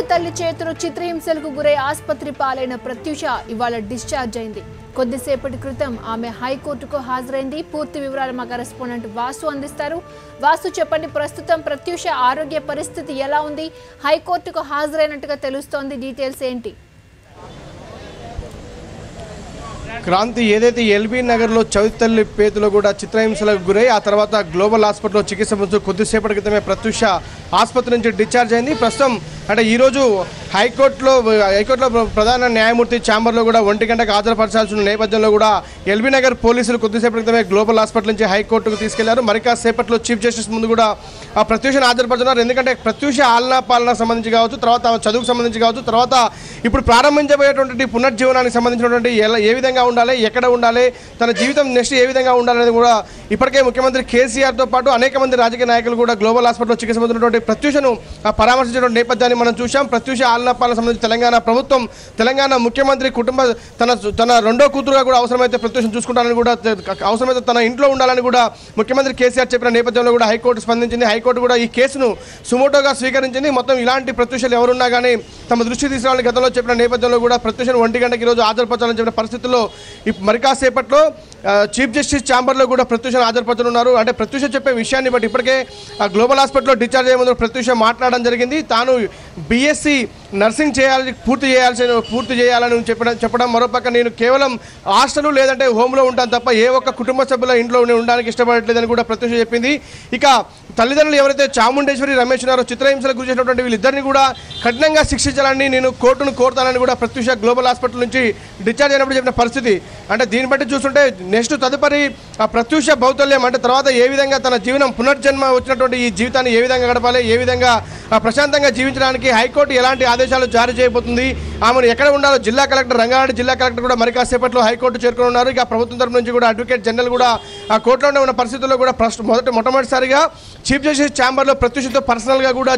తల్లి చేతులు చిత్రహింసలకు గురై ఆసుపత్రి పాలైన ప్రత్యూష ఇవాళ డిశ్చార్జ్ అయింది. కొద్దిసేపటి క్రితం ఆమె హైకోర్టుకు హాజరైంది. పూర్తి వివరాలు మా కరెస్పాండెంట్ వాసు అందిస్తారు. వాసు, చెప్పండి, ప్రస్తుతం ప్రత్యూష ఆరోగ్య పరిస్థితి ఎలా ఉంది? హైకోర్టుకు హాజరైనట్టుగా తెలుస్తోంది, డీటెయిల్స్ ఏంటి? క్రాంతి, ఏదైతే ఎల్బీ నగర్లో చౌతల్లి పేతులో కూడా చిత్రహింసలకు గురై ఆ తర్వాత గ్లోబల్ హాస్పిటల్లో చికిత్స పొందుతూ కొద్దిసేపటి క్రితమే ప్రత్యూష ఆసుపత్రి నుంచి డిశ్చార్జ్ అయింది. ప్రస్తుతం అంటే ఈరోజు హైకోర్టులో ప్రధాన న్యాయమూర్తి ఛాంబర్లో కూడా 1 గంటకు హాజరుపరచాల్సిన నేపథ్యంలో కూడా ఎల్బీ నగర్ పోలీసులు కొద్దిసేపటి క్రితమే గ్లోబల్ హాస్పిటల్ నుంచి హైకోర్టుకు తీసుకెళ్లారు. మరి కాసేపట్లో చీఫ్ జస్టిస్ ముందు కూడా ఆ ప్రత్యూషను హాజరుపరుచున్నారు. ఎందుకంటే ప్రత్యూష ఆలనా పాలన సంబంధించి కావచ్చు, తర్వాత చదువుకు సంబంధించి కావచ్చు, తర్వాత ఇప్పుడు ప్రారంభించబోయేటువంటి పునర్జీవనానికి సంబంధించినటువంటి ఏ విధంగా ఉండాలి, ఎక్కడ ఉండాలి, తన జీవితం నెక్స్ట్ ఏ విధంగా ఉండాలనేది కూడా ఇప్పటికే ముఖ్యమంత్రి కేసీఆర్తో పాటు అనేక మంది రాజకీయ నాయకులు కూడా గ్లోబల్ హాస్పిటల్లో చికిత్స పొందుతున్నటువంటి ప్రత్యూషను పరామర్శించిన నేపథ్యాన్ని మనం చూసాం. ప్రత్యూష ఆలనా పాలన సంబంధించి తెలంగాణ ప్రభుత్వం, తెలంగాణ ముఖ్యమంత్రి కుటుంబ తన రెండో కూతురుగా కూడా అవసరమైతే ప్రత్యూషను చూసుకుంటానని కూడా, అవసరమైతే తన ఇంట్లో ఉండాలని కూడా ముఖ్యమంత్రి కేసీఆర్ చెప్పిన నేపథ్యంలో కూడా హైకోర్టు స్పందించింది. హైకోర్టు కూడా ఈ కేసును సుమోటోగా స్వీకరించింది. మొత్తం ఇలాంటి ప్రత్యూషలు ఎవరున్నా కానీ తమ దృష్టి తీసుకురావాలని గతంలో చెప్పిన నేపథ్యంలో కూడా ప్రత్యూషను 1 గంటకి ఈరోజు హాజరుపరచాలని చెప్పిన పరిస్థితుల్లో మరి కాసేపట్లో చీఫ్ జస్టిస్ ఛాంబర్లో కూడా ప్రత్యూషను హాజరుపరచనున్నారు. అంటే ప్రత్యూష చెప్పే విషయాన్ని బట్టి ఇప్పటికే గ్లోబల్ హాస్పిటల్లో డిశ్చార్జ్ అయ్యే ముందు ప్రత్యూష మాట్లాడడం జరిగింది. తాను బీఎస్సీ నర్సింగ్ పూర్తి చేయాలని చెప్పడం, మరోపక్క నేను కేవలం హాస్టల్ లేదంటే హోమ్లో ఉంటాను తప్ప ఏ ఒక్క కుటుంబ సభ్యుల ఇంట్లో ఉండడానికి ఇష్టపడట్లేదని కూడా ప్రత్యూష చెప్పింది. ఇక తల్లిదండ్రులు ఎవరైతే చాముండేశ్వరి, రమేష్ ఉన్నారో చిత్రహింసలకు గురి చేసినటువంటి వీళ్ళిద్దరిని కూడా కఠినంగా శిక్షించాలని నేను కోర్టును కోరుతానని కూడా ప్రత్యూష గ్లోబల్ హాస్పిటల్ నుంచి డిశ్చార్జ్ అయినప్పుడు చెప్పిన పరిస్థితి. అంటే దీన్ని బట్టి చూస్తుంటే నెక్స్ట్ తదుపరి ఆ ప్రత్యూష భౌతల్యం అంటే తర్వాత ఏ విధంగా తన జీవనం పునర్జన్మ వచ్చినటువంటి ఈ జీవితాన్ని ఏ విధంగా గడపాలి, ఏ విధంగా ప్రశాంతంగా జీవించడానికి హైకోర్టు ఎలాంటి ఆదేశాలు జారీ చేయబోతుంది, ఆమెను ఎక్కడ ఉండాలో జిల్లా కలెక్టర్, రంగారెడ్డి జిల్లా కలెక్టర్ కూడా మరి కాసేపట్లో హైకోర్టు చేరుకుని ఉన్నారు. ఇక ప్రభుత్వం తరపు నుంచి కూడా అడ్వకేట్ జనరల్ కూడా ఆ కోర్టులోనే ఉన్న పరిస్థితుల్లో కూడా మొట్టమొదటిసారిగా చీఫ్ జస్టిస్ ఛాంబర్లో ప్రత్యూషతో పర్సనల్గా కూడా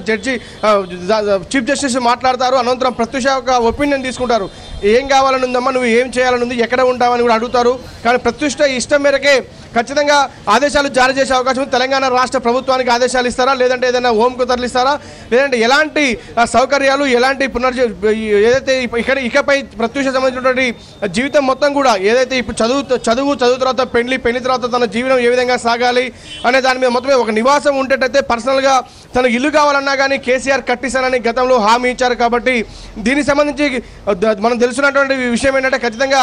చీఫ్ జస్టిస్ మాట్లాడతారు. అనంతరం ప్రత్యూష ఒక ఒపీనియన్ తీసుకుంటారు. ఏం కావాలని ఉందమ్మా, నువ్వు ఏం చేయాలని ఉంది, ఎక్కడ ఉంటావని కూడా అడుగుతారు. కానీ ప్రత్యూష ఇష్టం మేరకే ఖచ్చితంగా ఆదేశాలు జారీ చేసే అవకాశం ఉంది. తెలంగాణ రాష్ట్ర ప్రభుత్వానికి ఆదేశాలు ఇస్తారా, లేదంటే ఏదైనా హోంకు తరలిస్తారా, లేదంటే ఎలాంటి సౌకర్యాలు, ఎలాంటి ఏదైతే ఇకపై ప్రత్యూష సంబంధించినటువంటి జీవితం మొత్తం కూడా ఏదైతే ఇప్పుడు చదువు తర్వాత పెళ్లి తర్వాత తన జీవనం ఏ విధంగా సాగాలి అనే దాని మీద మొత్తమే ఒక నివాసం ఉండేటైతే పర్సనల్గా తనకు ఇల్లు కావాలన్నా కానీ కేసీఆర్ కట్టిస్తానని గతంలో హామీ ఇచ్చారు. కాబట్టి దీనికి సంబంధించి మనం తెలుసుకున్నటువంటి విషయం ఏంటంటే ఖచ్చితంగా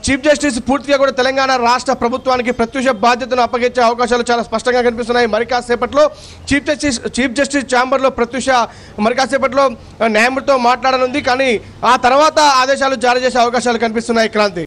చీఫ్ జస్టిస్ పూర్తిగా కూడా తెలంగాణ రాష్ట్ర ప్రభుత్వానికి ప్రత్యూష బాధ్యతను అప్పగించే అవకాశాలు చాలా స్పష్టంగా కనిపిస్తున్నాయి. మరి కాసేపట్లో చీఫ్ జస్టిస్ ఛాంబర్లో ప్రత్యూష మరి కాసేపట్లో న్యాయమూర్తితో మాట్లాడనుంది. కానీ ఆ తర్వాత ఆదేశాలు జారీ చేసే అవకాశాలు కనిపిస్తున్నాయి. క్రాంతి.